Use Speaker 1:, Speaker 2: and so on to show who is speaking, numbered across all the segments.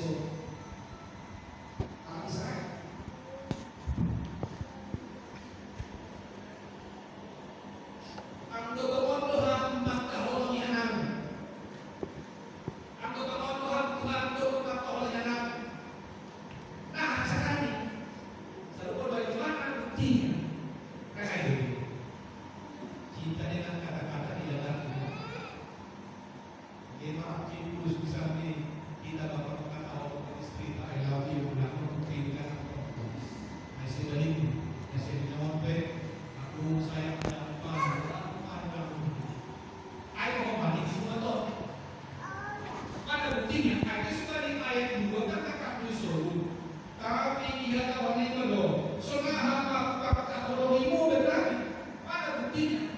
Speaker 1: Yesus. Israel. Ang totoong magkahuluhan. Ang totoong Tuhan magkahuluhan. Nah, sekarang seluruh bagaimana buktinya? Kayak ini. Cinta dengan kata-kata di dalam bagaimana Filipus bisa kita bapak kata istri I love you, aku buktikan masih balik, masih jawab aku sayang apa ayo mau balik semua tuh. Pada buktinya, ada sekali ayat 2 kata suruh tapi dia kawan itu loh sunnah apa kahologimu berarti pada buktinya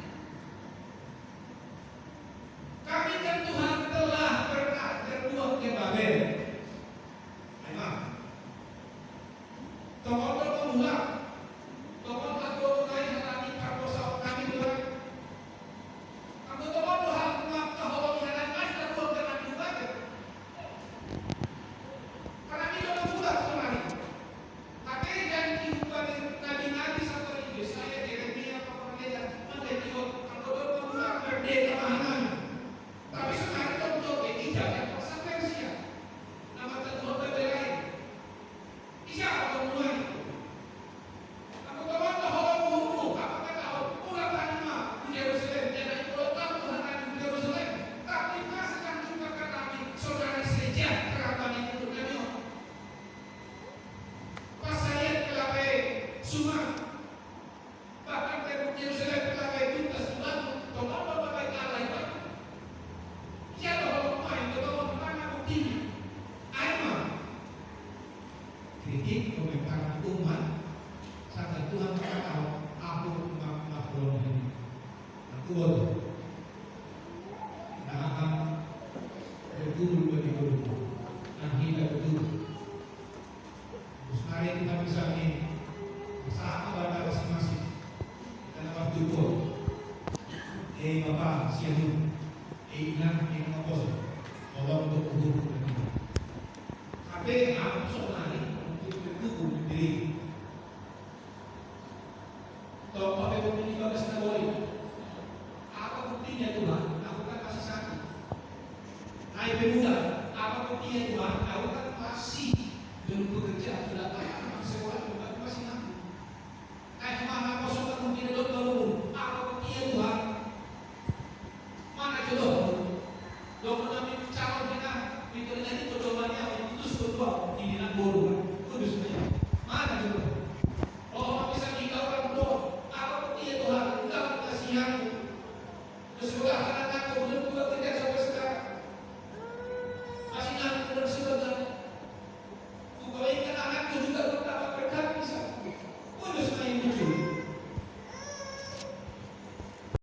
Speaker 1: kami kan Tuhan telah pernah berbuat ke Babel. Ayo tolong ulang tolong aku naik kami karbosa kami Tuhan aku tolong Tuhan kahologian ada buat ke Nabi Babel karena kita membuat kemarin. Tapi yang diubah nabi-nabi satu itu saya Yeremia Pemerdeka menjadi anggota pemuda merdeka mahanan. Tapi sekarang kita untuk tidak ada konsekuensi. Nama kedua berbeda. Siapa pemuda itu? Aku tahu bahwa buku apa kata pulang tanima di Yerusalem jangan pulang Tuhan ada di Yerusalem. Tapi masih juga kami saudara sejahtera kami itu kami. Saya kelapai semua bahkan terbukti Yerusalem kelapai tuntas Tuhan tolong bapak Allah itu siapa bapak main tolong mana buktinya ayo kritik komentar umat sampai Tuhan kata aku makhluk ini aku bodoh nah akan berguru bagi guru dan hidup betul. Mari kita bisa bersama pada masing-masing kita dapat bersyukur. Bapak siang ingat ngapos tolong untuk hubung kita. Tapi aku soalnya untuk berhubung diri. Tolong pakai bukti 15 Nabori. Apa buktinya Tuhan? Aku kan masih sakit. Hai pemuda, apa buktinya Tuhan? Aku kan masih belum bekerja, sudah banyak sekolah, bukan masih